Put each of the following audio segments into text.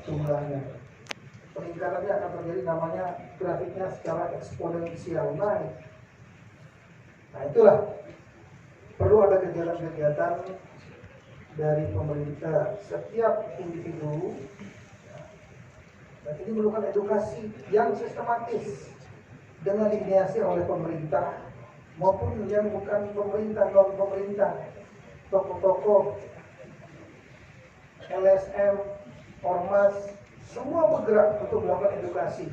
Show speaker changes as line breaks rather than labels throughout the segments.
jumlahnya. Peningkatannya akan terjadi, namanya grafiknya secara eksponensial naik. Nah itulah, perlu ada kegiatan-kegiatan dari pemerintah, setiap individu. Dan ini memerlukan edukasi yang sistematis dengan diinisiasi oleh pemerintah maupun yang bukan pemerintah, non pemerintah, tokoh-tokoh, LSM, ormas, semua bergerak untuk melakukan edukasi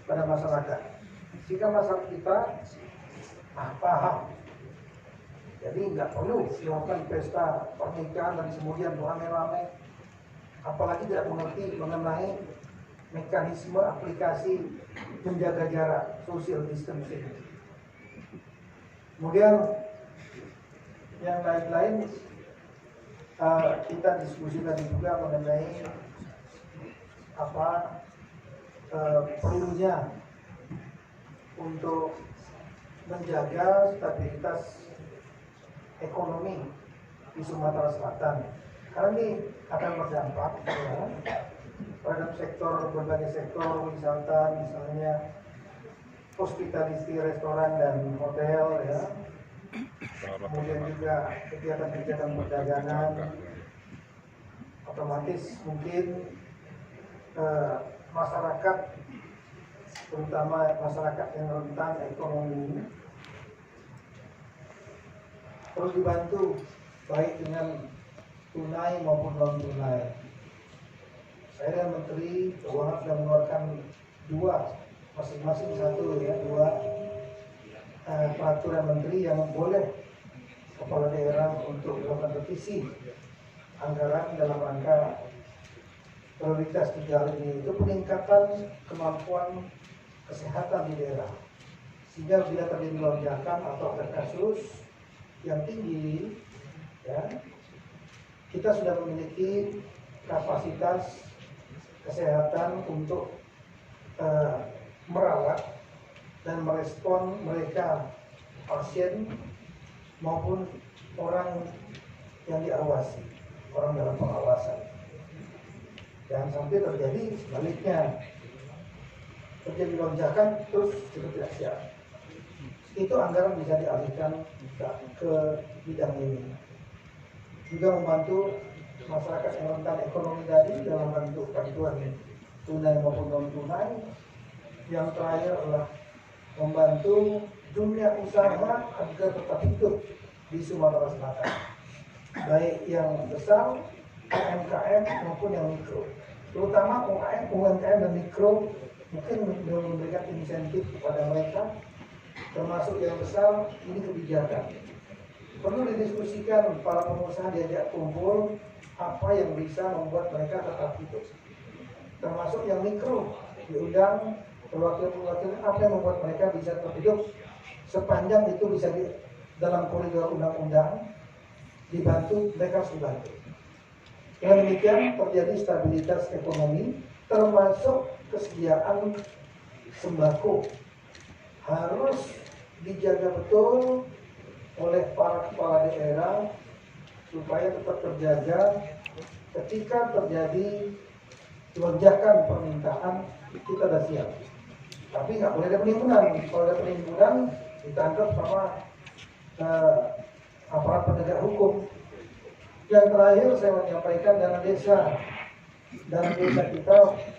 pada masyarakat. Jika masyarakat kita paham, jadi nggak perlu melakukan pesta pernikahan dan kemudian rame-rame, apalagi tidak mengerti mengenai mekanisme aplikasi menjaga jarak, social distancing. Kemudian yang lain-lain kita diskusi tadi juga mengenai perlunya untuk menjaga stabilitas ekonomi di Sumatera Selatan, karena ini akan berdampak ya, terhadap berbagai sektor wisata, misalnya hospitality, restoran dan hotel ya, kemudian juga kegiatan-kegiatan perdagangan, otomatis mungkin masyarakat, terutama masyarakat yang rentan ekonomi, perlu dibantu baik dengan tunai maupun non tunai. Saya dan Menteri Keuangan sudah mengeluarkan masing-masing dua peraturan menteri yang boleh kepala daerah untuk melakukan revisi anggaran dalam rangka prioritas 3 hal ini, itu peningkatan kemampuan kesehatan di daerah, sehingga bila terjadi lonjakan atau ada kasus yang tinggi ya, kita sudah memiliki kapasitas kesehatan untuk merawat dan merespon mereka, pasien maupun orang yang diawasi, orang dalam pengawasan. Jangan sampai terjadi sebaliknya, terjadi lonjakan terus kita tidak siap. Itu anggaran bisa dialihkan ke bidang ini. Juga membantu masyarakat yang rentan ekonomi tadi dalam bentuk bantuan tunai maupun non tunai. Yang terakhir adalah membantu dunia usaha agar tetap hidup di Sumatera Selatan, baik yang besar, UMKM maupun yang mikro. Terutama UMKM dan mikro mungkin memberikan insentif kepada mereka, termasuk yang besar. Ini kebijakan perlu didiskusikan, para pengusaha diajak kumpul apa yang bisa membuat mereka tetap hidup, termasuk yang mikro diundang perwakilan apa yang membuat mereka bisa tetap hidup, sepanjang itu bisa dalam koridor undang-undang dibantu, mereka harus dibantu. Dengan demikian terjadi stabilitas ekonomi, termasuk kesediaan sembako harus dijaga betul oleh para kepala daerah supaya tetap terjaga ketika terjadi lonjakan permintaan. Kita sudah siap, tapi nggak boleh ada penimbunan. Kalau ada penimbunan ditangkap sama aparat penegak hukum. Yang terakhir saya menyampaikan dana desa. Dana desa kita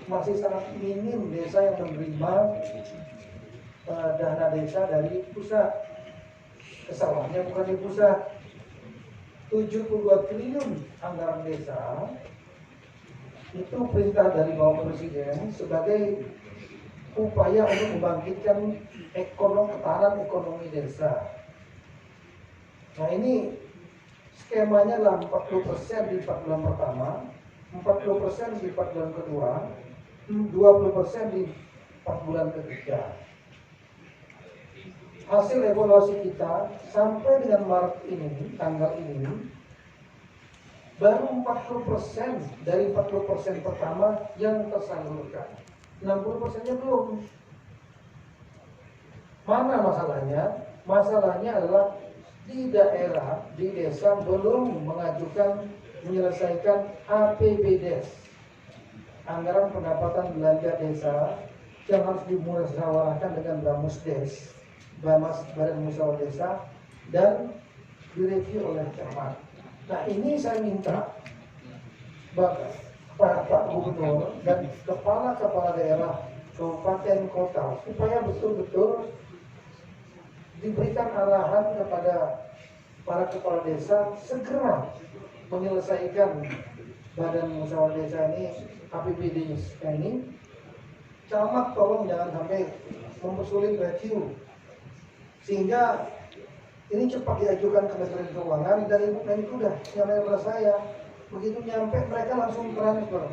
masih sangat minim, desa yang menerima dana desa dari pusat. Kesalahannya bukan di pusat. 72 triliun anggaran desa itu perintah dari Bapak Presiden sebagai upaya untuk membangkitkan ketahanan ekonomi desa. Nah ini skemanya adalah 40% di 4 bulan pertama, 40% di 4 bulan kedua, 20% di 4 bulan ketiga. Hasil evaluasi kita sampai dengan Maret ini, tanggal ini, baru 40% dari 40% pertama yang tersalurkan. 60%-nya belum. Mana masalahnya? Masalahnya adalah di daerah, di desa belum menyelesaikan APBDes. anggaran pendapatan belanja desa yang harus dimusyawarahkan dengan Bamusdes, Badan Musyawarah Desa, dan direview oleh camat. Nah ini saya minta Pak Gubernur dan kepala daerah kabupaten kota supaya betul-betul diberikan arahan kepada para kepala desa segera menyelesaikan badan musyawarah desa ini, APBD ini. Camat tolong jangan sampai mempersulit review, sehingga ini cepat diajukan ke Kementerian Keuangan dan Ibu Menko udah nyampe kepada saya. Begitu nyampe mereka langsung transfer.